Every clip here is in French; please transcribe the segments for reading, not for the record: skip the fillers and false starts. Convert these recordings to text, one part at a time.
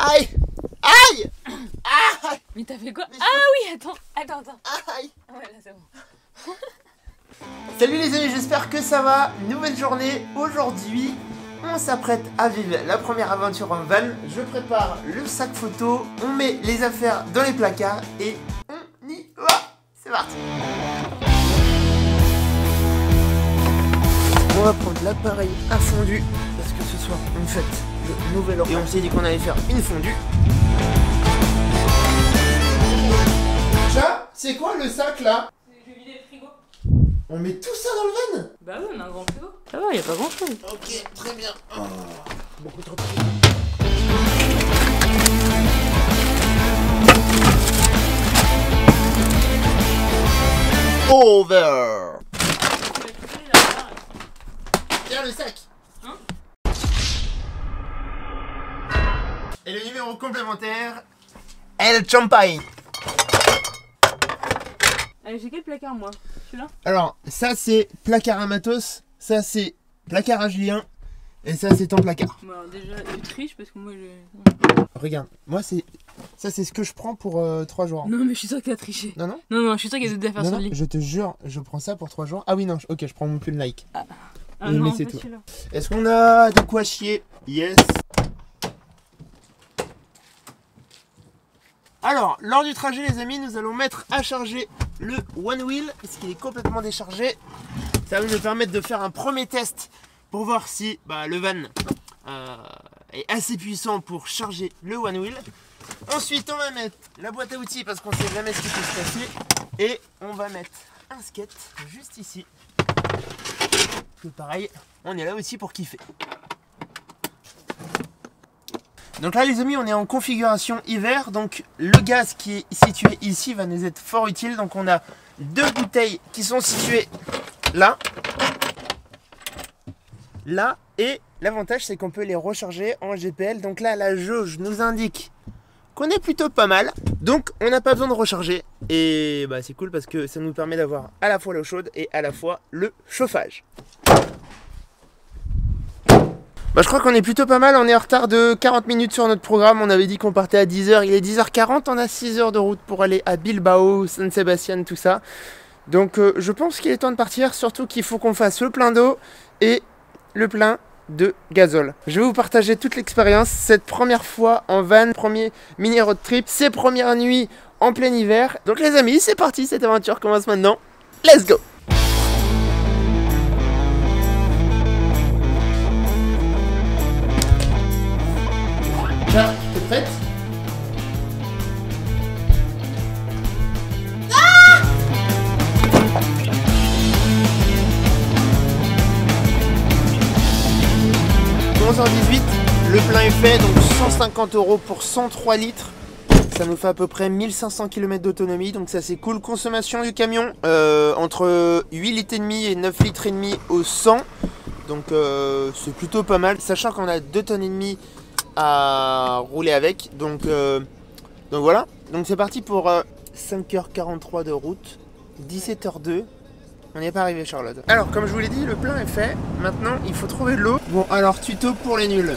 Aïe. Aïe. Aïe. Mais t'as fait quoi? Mais Ah oui, attends. Aïe. Ouais, là c'est bon. Salut les amis, j'espère que ça va. Nouvelle journée. Aujourd'hui, on s'apprête à vivre la première aventure en van. Je prépare le sac photo, on met les affaires dans les placards et on y va. C'est parti. On va prendre l'appareil à fondu parce que ce soir on fête le nouvel an et on s'est dit qu'on allait faire une fondue. Chat, c'est quoi le sac là? Je vais vider le frigo. On met tout ça dans le van? Bah oui, on a un grand frigo. Ça va, y'a pas grand chose. Ok, très bien. Oh, beaucoup trop Over. Tiens le sac. Hein? Et le numéro complémentaire, El Champagne. Allez, j'ai quel placard moi? Celui-là? Alors, ça c'est placard à matos, ça c'est placard à Julien, et ça c'est ton placard. Bon, alors déjà, tu triches parce que moi je. Regarde, moi c'est ça c'est ce que je prends pour 3 jours. Non, mais je suis sûr que t'as triché. Non, non, Non, je suis sûr qu'il y a des affaires non, sur non, le lit. je te jure, je prends ça pour 3 jours. Ah oui, non, ok, je prends mon pull Nike. Ah Mais non, c'est pas tout. celui-là. Est-ce qu'on a de quoi chier? Yes. Alors, lors du trajet les amis, nous allons mettre à charger le One Wheel, parce qu'il est complètement déchargé. Ça va nous permettre de faire un premier test pour voir si le van est assez puissant pour charger le One Wheel. Ensuite, on va mettre la boîte à outils, parce qu'on sait jamais ce qui peut se passer. Et on va mettre un skate juste ici. Que pareil, on est là aussi pour kiffer. Donc là les amis, on est en configuration hiver, donc le gaz qui est situé ici va nous être fort utile. Donc on a 2 bouteilles qui sont situées là, et l'avantage c'est qu'on peut les recharger en GPL. Donc là la jauge nous indique qu'on est plutôt pas mal, donc on n'a pas besoin de recharger, et c'est cool parce que ça nous permet d'avoir à la fois l'eau chaude et à la fois le chauffage. Je crois qu'on est plutôt pas mal, on est en retard de 40 minutes sur notre programme, on avait dit qu'on partait à 10h, il est 10h40, on a 6 heures de route pour aller à Bilbao, San Sebastian, tout ça. Donc je pense qu'il est temps de partir, surtout qu'il faut qu'on fasse le plein d'eau et le plein de gazole. Je vais vous partager toute l'expérience, cette première fois en van, premier mini road trip, ces premières nuits en plein hiver. Donc les amis, c'est parti, cette aventure commence maintenant, let's go! T'es prête? Ah 11h18, le plein est fait, donc 150 € pour 103 litres. Ça nous fait à peu près 1500 km d'autonomie, donc ça c'est cool. Consommation du camion, entre 8 litres et demi et 9 litres et demi au 100. Donc c'est plutôt pas mal, sachant qu'on a 2 tonnes et demie à rouler avec, donc voilà, donc c'est parti pour 5h43 de route, 17h02, on n'y est pas arrivé Charlotte. Alors comme je vous l'ai dit, le plein est fait, maintenant il faut trouver de l'eau. Bon alors tuto pour les nuls,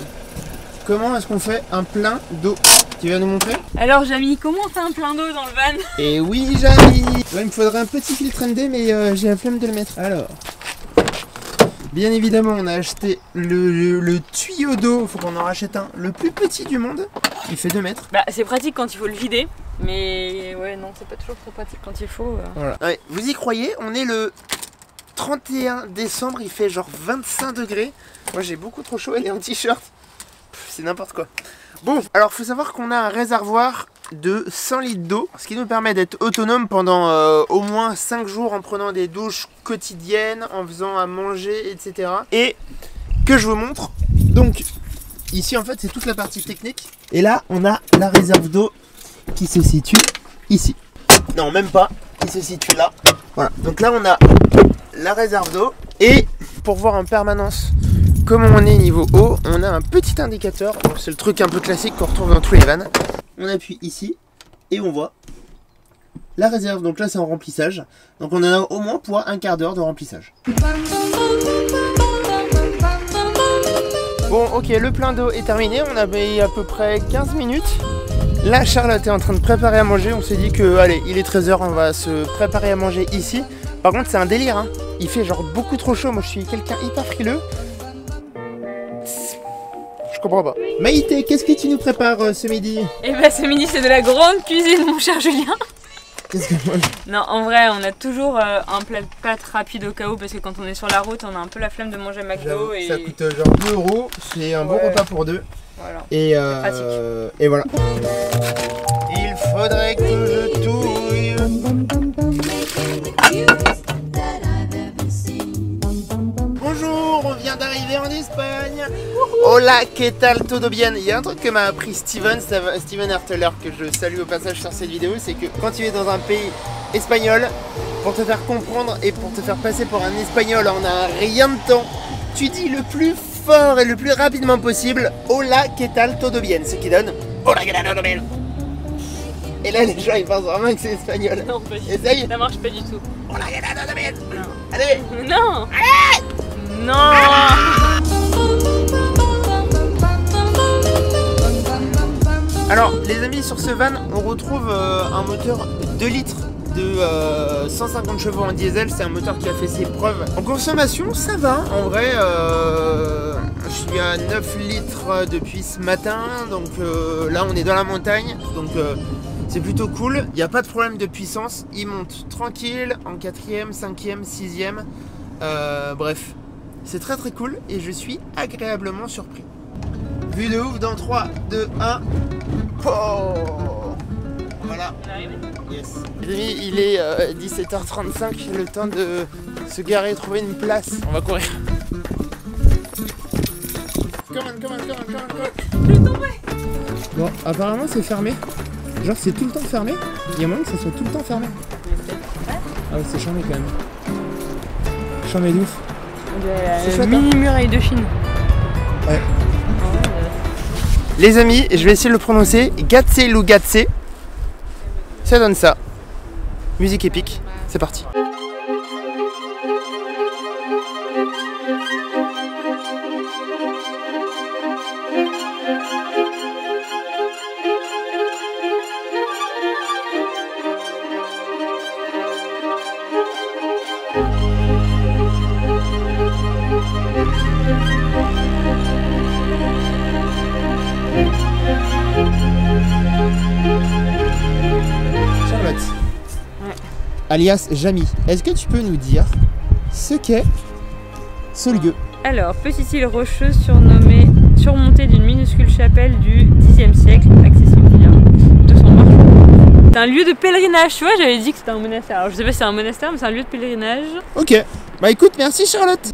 comment est-ce qu'on fait un plein d'eau? Tu vas nous montrer? Alors Jamy, comment on fait un plein d'eau dans le van? Et oui Jamy, là il me faudrait un petit filtre ND mais j'ai la flemme de le mettre. Alors bien évidemment, on a acheté le tuyau d'eau, il faut qu'on en rachète un, le plus petit du monde, il fait 2 mètres. C'est pratique quand il faut le vider, mais ouais, non, c'est pas toujours très pratique quand il faut. Voilà. Ouais, vous y croyez, on est le 31 décembre, il fait genre 25 degrés. Moi j'ai beaucoup trop chaud, elle est en t-shirt. C'est n'importe quoi. Bon, alors faut savoir qu'on a un réservoir de 100 litres d'eau, ce qui nous permet d'être autonome pendant au moins 5 jours en prenant des douches quotidiennes, en faisant à manger, etc. Et que je vous montre, donc ici en fait c'est toute la partie technique. Et là on a la réserve d'eau qui se situe ici. Non même pas, qui se situe là. Voilà, donc là on a la réserve d'eau. Et pour voir en permanence comment on est niveau eau, on a un petit indicateur. Bon, c'est le truc un peu classique qu'on retrouve dans tous les vannes. On appuie ici et on voit la réserve. Donc là c'est en remplissage. Donc on en a au moins pour un quart d'heure de remplissage. Bon, ok, le plein d'eau est terminé. On avait à peu près 15 minutes. Là, Charlotte est en train de préparer à manger. On s'est dit que, allez, il est 13 h, on va se préparer à manger ici. Par contre, c'est un délire, hein. Il fait genre beaucoup trop chaud. Moi, je suis quelqu'un hyper frileux. Je comprends pas. Maïté, qu'est-ce que tu nous prépares ce midi? Et bah, ce midi, c'est de la grande cuisine, mon cher Julien. Qu'est-ce que moi Non, en vrai, on a toujours un plat de pâtes rapide au cas où, parce que quand on est sur la route, on a un peu la flemme de manger McDo. Et... Ça coûte genre 2 €. C'est un bon repas pour deux. Voilà. Et voilà. Il faudrait que je touille. Bonjour, on vient d'arriver en Espagne. Hola, ¿qué tal? Todo bien? Il y a un truc que m'a appris Steven Herteler, que je salue au passage sur cette vidéo, c'est que quand tu es dans un pays espagnol, pour te faire comprendre et pour te faire passer pour un espagnol en un rien de temps, tu dis le plus fort et le plus rapidement possible Hola, ¿qué tal? Todo bien? Ce qui donne Hola, ¿qué tal? Todo bien? Et là, les gens ils pensent vraiment que c'est espagnol. Non, pas du tout. Essaye. Ça marche pas du tout. Hola, ¿qué tal? Todo bien? Non. Allez. Non. Allez. Non. Alors, les amis, sur ce van, on retrouve un moteur 2 litres de 150 chevaux en diesel. C'est un moteur qui a fait ses preuves. En consommation, ça va. En vrai, je suis à 9 litres depuis ce matin. Donc là, on est dans la montagne. Donc c'est plutôt cool. Il n'y a pas de problème de puissance. Il monte tranquille en 4e, 5e, 6e. Bref, c'est très très cool. Et je suis agréablement surpris. Vue de ouf dans 3, 2, 1. Oh, voilà. On est arrivé. Yes. Les amis, il est 17h35, le temps de se garer et trouver une place. On va courir. Come on. Je vais tomber. Bon, apparemment c'est fermé. Genre c'est tout le temps fermé. Il y a moyen que ça soit tout le temps fermé. Ah ouais, c'est charmé quand même. Charmé de ouf. C'est chouette, mini muraille de Chine. Ouais. Les amis, je vais essayer de le prononcer. Gatse Lugatse. Ça donne ça. Musique épique. C'est parti. Charlotte, Ouais. alias Jamy, est-ce que tu peux nous dire ce qu'est ce lieu? Alors, petite île rocheuse surmontée d'une minuscule chapelle du Xe siècle, accessible via 200 marches. C'est un lieu de pèlerinage, tu vois, j'avais dit que c'était un monastère. Alors, je sais pas si c'est un monastère, mais c'est un lieu de pèlerinage. Ok, bah écoute, merci Charlotte.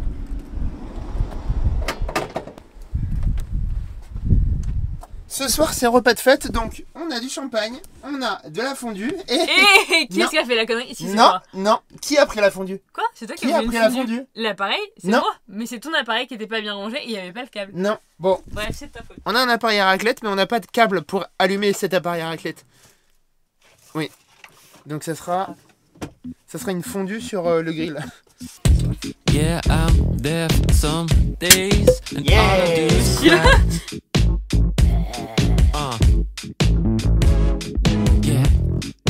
Ce soir c'est repas de fête, donc on a du champagne, on a de la fondue et... Et qui Non. est-ce qui a fait la connerie ici? C'est Non, moi. non, qui a pris la fondue? Quoi? C'est toi Qui as a fait pris une la fondue? L'appareil, c'est Non. moi. Mais c'est ton appareil qui était pas bien rangé et il y avait pas le câble. Non, bon, Bref, c'est de ta faute. on a un appareil à raclette, mais on n'a pas de câble pour allumer cet appareil à raclette. Oui, donc ça sera une fondue sur le grill. Yeah, I'm there some days and Yeah. all I do is Celui-là. cry. Yeah,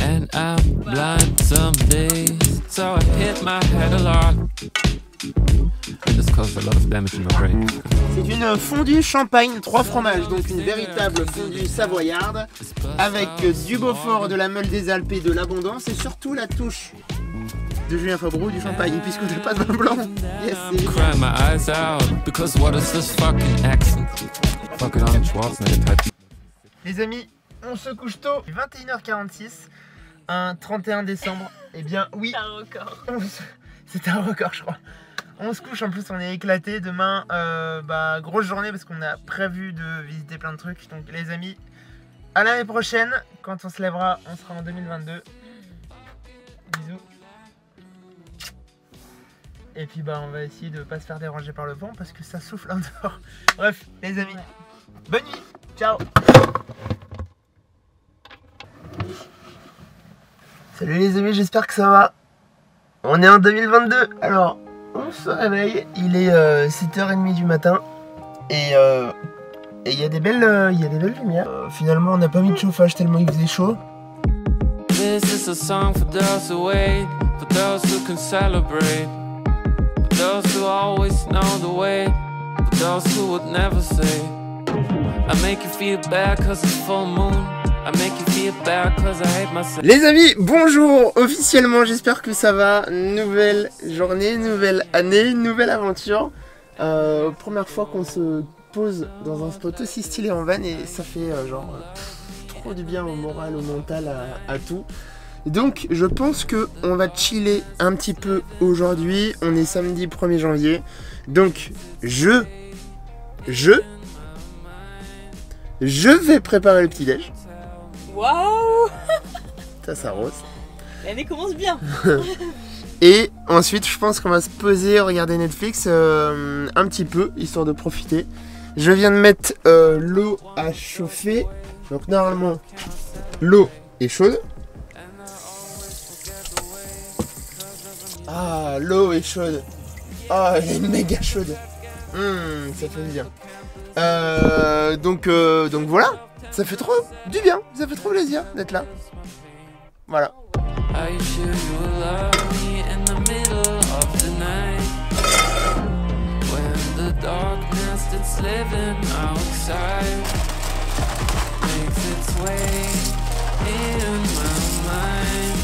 and I'm blind some days, so I hit my head a lot. And this caused a lot of damage in my brain. C'est une fondue champagne 3 fromages, donc une véritable fondue savoyarde avec du Beaufort, de la Meule des Alpes et de l'Abondance et surtout la touche de Julien Fabreau du champagne puisqu'on n'a pas de vin blanc. Yes, c'est génial. Crying my eyes out because what is this fucking accent? Fucking Arnold Schwarzenegger type. Les amis, on se couche tôt. 21h46, un 31 décembre. Eh bien oui, C'est un record. c'était un record je crois. On se couche, en plus on est éclaté. Demain, grosse journée parce qu'on a prévu de visiter plein de trucs. Donc les amis, à l'année prochaine, quand on se lèvera, on sera en 2022. Bisous. Et puis on va essayer de pas se faire déranger par le vent parce que ça souffle en dehors. Bref, les amis, bonne nuit, ciao. Salut les amis, j'espère que ça va. On est en 2022, alors on se réveille, il est 7h30 du matin. Et il y a des belles lumières. Finalement, on n'a pas mis de chauffage tellement il faisait chaud. This is a song for those who wait, for those who can celebrate, for those who always know the way, for those who would never say. I make you feel bad cause it's full moon. I make you feel bad cause I hate myself. Les amis, bonjour. Officiellement, j'espère que ça va. Nouvelle journée, nouvelle année, nouvelle aventure. Première fois qu'on se pose dans un spot aussi stylé en van et ça fait trop du bien au moral, au mental, à tout. Donc je pense que on va chiller un petit peu aujourd'hui. On est samedi 1er janvier. Donc je vais préparer le petit-déj. Waouh! Ça rose. L'année commence bien. Et ensuite je pense qu'on va se poser, regarder Netflix un petit peu, histoire de profiter. Je viens de mettre l'eau à chauffer. Donc normalement l'eau est chaude. Ah, l'eau est chaude. Ah, elle est méga chaude. Ça fait du bien. Donc voilà. Ça fait trop du bien. Ça fait trop plaisir d'être là. Voilà. Are you sure you will love me in the middle of the night? When the darkness that's living outside makes its way in my mind.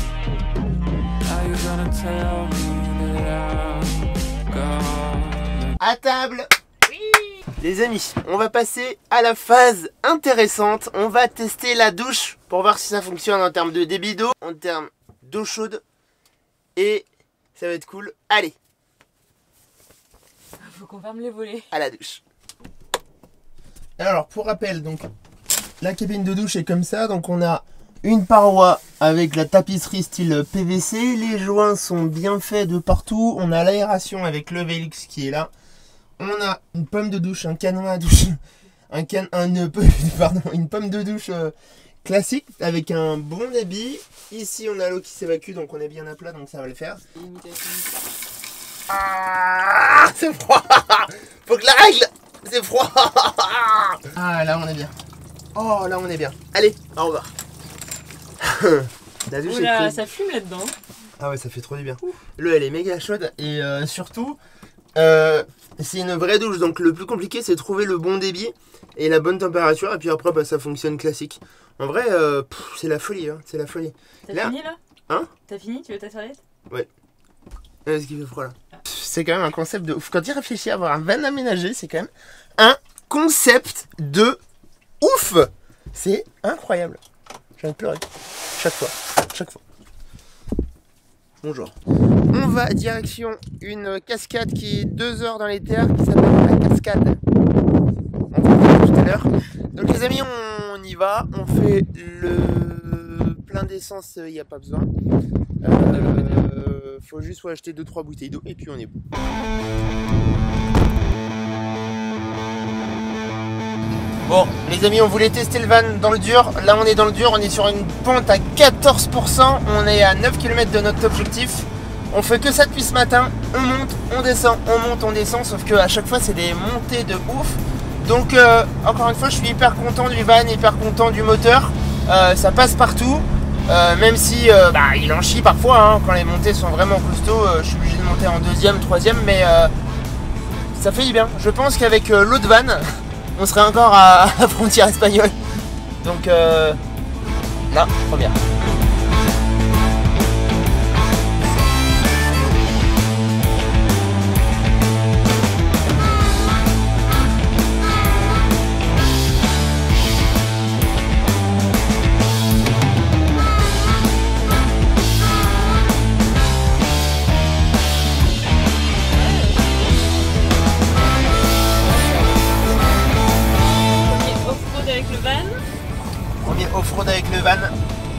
Are you gonna tell me that I'm gone? À table. Les amis, on va passer à la phase intéressante. On va tester la douche pour voir si ça fonctionne en termes de débit d'eau, en termes d'eau chaude. Et ça va être cool. Allez, Faut qu'on ferme les volets. à la douche. Alors, pour rappel, donc la cabine de douche est comme ça. Donc on a une paroi avec la tapisserie style PVC. Les joints sont bien faits de partout. On a l'aération avec le Velux qui est là. On a une pomme de douche, un canon à douche, une pomme de douche classique avec un bon débit. Ici on a l'eau qui s'évacue, donc on est bien à plat, donc ça va le faire. Ah, c'est froid. Faut que la règle. C'est froid. Ah, là on est bien. Oh, là on est bien. Allez, au revoir. La douche est Oula, prise. ça fume là-dedans. Ah ouais, ça fait trop du bien. L'eau elle est méga chaude et surtout c'est une vraie douche, donc le plus compliqué c'est de trouver le bon débit et la bonne température, et puis après bah, ça fonctionne classique. En vrai c'est la folie, hein, c'est la folie. T'as Là. fini là? Hein? T'as fini? Tu veux ta serviette? Ce qui fait froid là. C'est quand même un concept de ouf. Quand il réfléchit à avoir un van aménagé, c'est quand même un concept de ouf. C'est incroyable. J'ai envie de pleurer. Chaque fois. Bonjour. On va direction une cascade qui est 2 heures dans les terres, qui s'appelle la cascade. On va voir tout à l'heure. Donc les amis, on y va. On fait le plein d'essence, il n'y a pas besoin. Faut juste acheter 2-3 bouteilles d'eau et puis on est bon. Bon, les amis, on voulait tester le van dans le dur. Là, on est dans le dur. On est sur une pente à 14%. On est à 9 km de notre objectif. On fait que ça depuis ce matin. On monte, on descend, on monte, on descend. Sauf qu'à chaque fois, c'est des montées de ouf. Donc, encore une fois, je suis hyper content du van, hyper content du moteur. Ça passe partout. Même si il en chie parfois. Hein, quand les montées sont vraiment costauds, je suis obligé de monter en 2e, 3e. Mais ça fait du bien. Je pense qu'avec l'autre van, on serait encore à la frontière espagnole. Donc là, première. Premier off-road avec le van.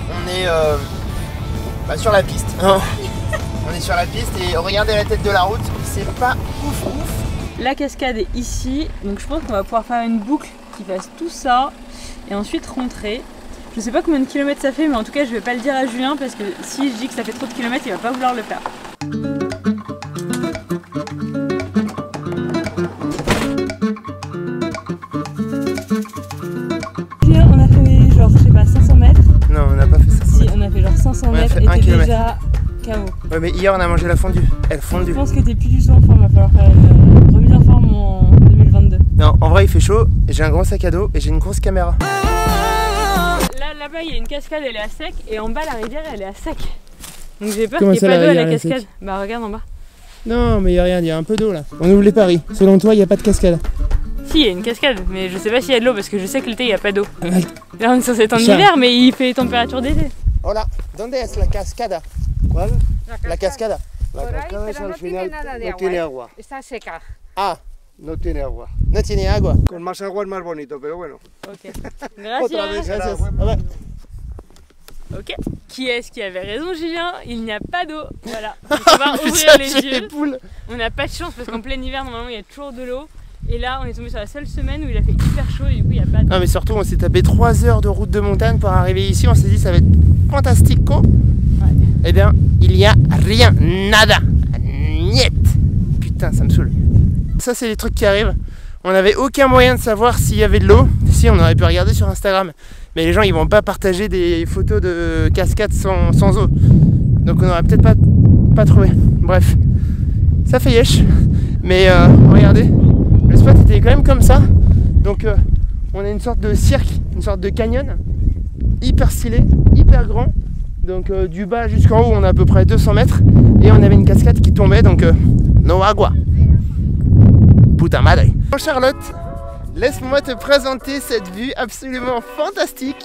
On est sur la piste. On est sur la piste et regardez la tête de la route. C'est pas ouf. La cascade est ici, donc je pense qu'on va pouvoir faire une boucle qui fasse tout ça et ensuite rentrer. Je sais pas combien de kilomètres ça fait, mais en tout cas je vais pas le dire à Julien parce que si je dis que ça fait trop de kilomètres, il va pas vouloir le faire. déjà KO. Ouais, mais hier on a mangé la fondue. Elle fondue. Je pense que t'es plus du tout en forme, va falloir faire une remise en forme en 2022. Non, en vrai il fait chaud, j'ai un gros sac à dos et j'ai une grosse caméra. Là-bas il y a une cascade, elle est à sec, et en bas la rivière elle est à sec. Donc j'ai peur Comment qu'il n'y ça, ait pas la d'eau à la rivière est cascade. sec? Bah regarde en bas. Non, mais il y a rien, il y a un peu d'eau là. On ouvre les paris. Selon toi, il n'y a pas de cascade? Si, il y a une cascade, mais je sais pas s'il y a de l'eau parce que je sais que l'été il n'y a pas d'eau. Ouais. Là on est censé être en hiver, mais il fait température d'été. Hola, ¿dónde es la cascada? ¿Cuál? La cascada. Por ahí, pero no tiene nada de no agua. tiene agua. Está seca. Ah, No tiene agua. no tiene agua. Con más agua es más bonito, pero bueno. Ok. Otra vez Gracias. será. Ah ouais. Ok. Qui est-ce qui avait raison, Julien? Il n'y a pas d'eau. Voilà. Donc, on va ouvrir les J'ai yeux. les poules. On n'a pas de chance parce qu'en plein hiver, normalement, il y a toujours de l'eau. Et là, on est tombé sur la seule semaine où il a fait hyper chaud et du coup, il n'y a pas d'eau. Non mais surtout on s'est tapé 3 heures de route de montagne pour arriver ici, on s'est dit ça va être fantastico. Ouais. Eh bien il y a rien, nada, niet. Putain ça me saoule. Ça c'est les trucs qui arrivent. On n'avait aucun moyen de savoir s'il y avait de l'eau. Si on aurait pu regarder sur Instagram. Mais les gens ils vont pas partager des photos de cascades sans eau. Donc on aurait peut-être pas trouvé. Bref, ça fait yesh. Mais regardez. Le spot était quand même comme ça, donc on a une sorte de cirque, une sorte de canyon, hyper stylé, hyper grand, donc du bas jusqu'en haut on a à peu près 200 mètres, et on avait une cascade qui tombait, donc no agua, puta madre. Bon Charlotte, laisse-moi te présenter cette vue absolument fantastique,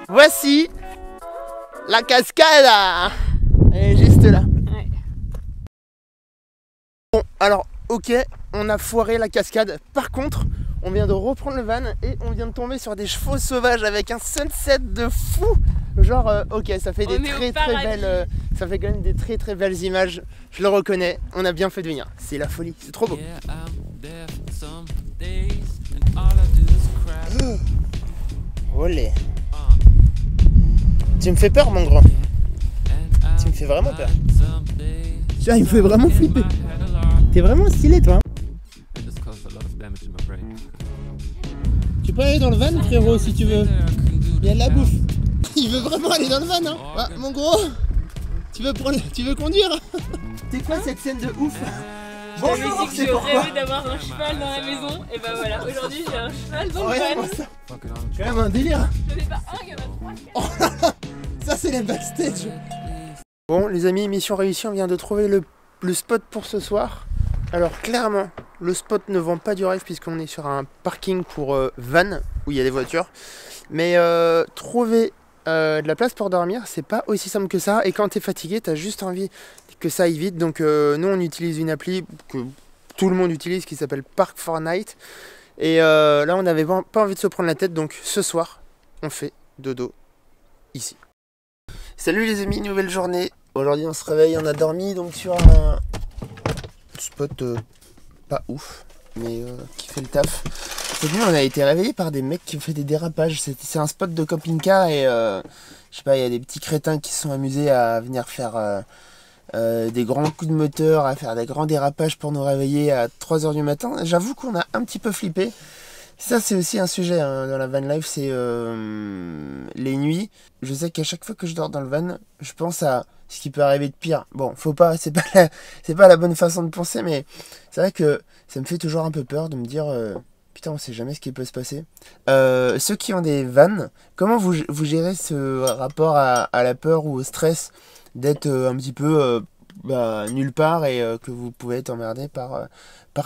voici la cascade, elle est juste là. Ouais. Bon alors, ok, on a foiré la cascade. Par contre, on vient de reprendre le van et on vient de tomber sur des chevaux sauvages avec un sunset de fou. Genre, ok, ça fait des très belles, ça fait quand même des très belles images. Je le reconnais. On a bien fait de venir. C'est la folie. C'est trop beau. Olé. Tu me fais peur, mon grand. Tu me fais vraiment peur. Ça, il me fait vraiment flipper. T'es vraiment stylé, toi. Tu peux aller dans le van, frérot, si tu veux. Il y a de la bouffe. Il veut vraiment aller dans le van, hein. Ah, mon gros, tu veux conduire? C'est quoi cette scène de ouf? J'avais dit que je rêvais d'avoir un cheval dans la maison, et bah voilà, aujourd'hui j'ai un cheval dans le van. Ça. Quand même un délire. Je n'ai pas un, il y en a 3. Ça, c'est les backstage. Bon, les amis, mission réussie, on vient de trouver le spot pour ce soir. Alors clairement, le spot ne vend pas du rêve puisqu'on est sur un parking pour van où il y a des voitures. Mais trouver de la place pour dormir, c'est pas aussi simple que ça. Et quand t'es fatigué, t'as juste envie que ça aille vite. Donc nous, on utilise une appli que tout le monde utilise qui s'appelle Park4Night. Et là, on n'avait pas envie de se prendre la tête. Donc ce soir, on fait dodo ici. Salut les amis, nouvelle journée. Aujourd'hui, on se réveille, on a dormi donc sur un spot pas ouf, mais qui fait le taf. Cette nuit, on a été réveillé par des mecs qui ont fait des dérapages. C'est un spot de camping-car et je sais pas, il y a des petits crétins qui se sont amusés à venir faire des grands coups de moteur, à faire des grands dérapages pour nous réveiller à 3 h du matin. J'avoue qu'on a un petit peu flippé. Ça, c'est aussi un sujet hein, dans la van life, c'est les nuits. Je sais qu'à chaque fois que je dors dans le van, je pense à ce qui peut arriver de pire. Bon, faut pas, c'est pas la bonne façon de penser, mais c'est vrai que ça me fait toujours un peu peur de me dire putain, on sait jamais ce qui peut se passer. Ceux qui ont des vannes, comment vous gérez ce rapport à la peur ou au stress d'être un petit peu nulle part et que vous pouvez être emmerdé par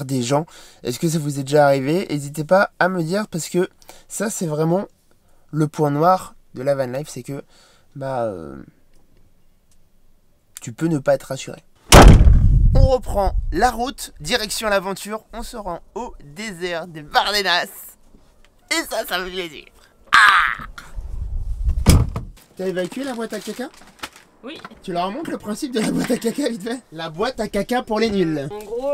des gens? Est-ce que ça vous est déjà arrivé? N'hésitez pas à me dire parce que ça c'est vraiment le point noir de la van life, c'est que tu peux ne pas être rassuré. On reprend la route, direction l'aventure, on se rend au désert des Bardenas. Et ça me fait plaisir. Ah! T'as évacué la boîte à caca? Oui. Tu leur remontes le principe de la boîte à caca vite fait? La boîte à caca pour les nuls. En gros,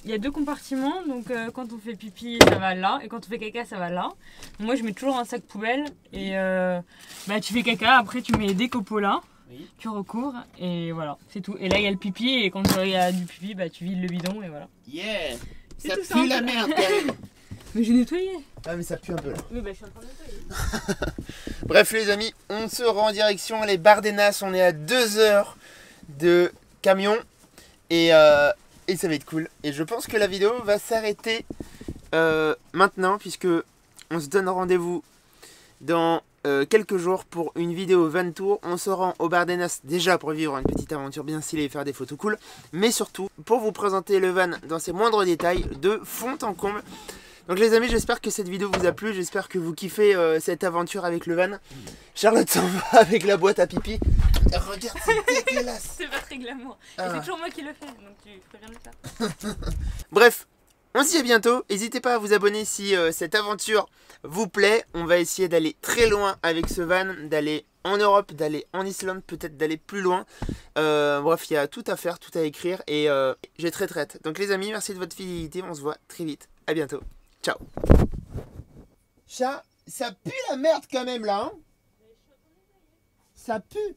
il y a 2 compartiments, donc quand on fait pipi ça va là, et quand on fait caca ça va là. Moi je mets toujours un sac poubelle, et tu fais caca, après tu mets des copeaux là. Oui. Tu recours et voilà, c'est tout. Et là il y a le pipi et quand il y a du pipi, tu vides le bidon et voilà. Yeah. Ça pue simple. la merde quand même. Mais j'ai nettoyé. Ah mais ça pue un peu là. Mais bah je suis en train de nettoyer. Bref les amis, on se rend en direction les Bardenas. On est à 2 heures de camion. Et ça va être cool. Et je pense que la vidéo va s'arrêter maintenant. Puisque on se donne rendez-vous dans quelques jours pour une vidéo van tour. On se rend au Bardenas déjà pour vivre une petite aventure bien stylée et faire des photos cool. Mais surtout pour vous présenter le van dans ses moindres détails de fond en comble. Donc les amis, j'espère que cette vidéo vous a plu, j'espère que vous kiffez cette aventure avec le van. Charlotte s'en va avec la boîte à pipi. Regarde, c'est dégueulasse. C'est pas très glamour. Et c'est toujours moi qui le fais, donc tu ferais bien de le faire. Bref, on se dit à bientôt. N'hésitez pas à vous abonner si cette aventure vous plaît. On va essayer d'aller très loin avec ce van, d'aller en Europe, d'aller en Islande, peut-être d'aller plus loin. Bref, il y a tout à faire, tout à écrire et j'ai très hâte. Donc les amis, merci de votre fidélité, on se voit très vite. À bientôt. Ciao. Chat, ça pue la merde quand même là, hein. Ça pue.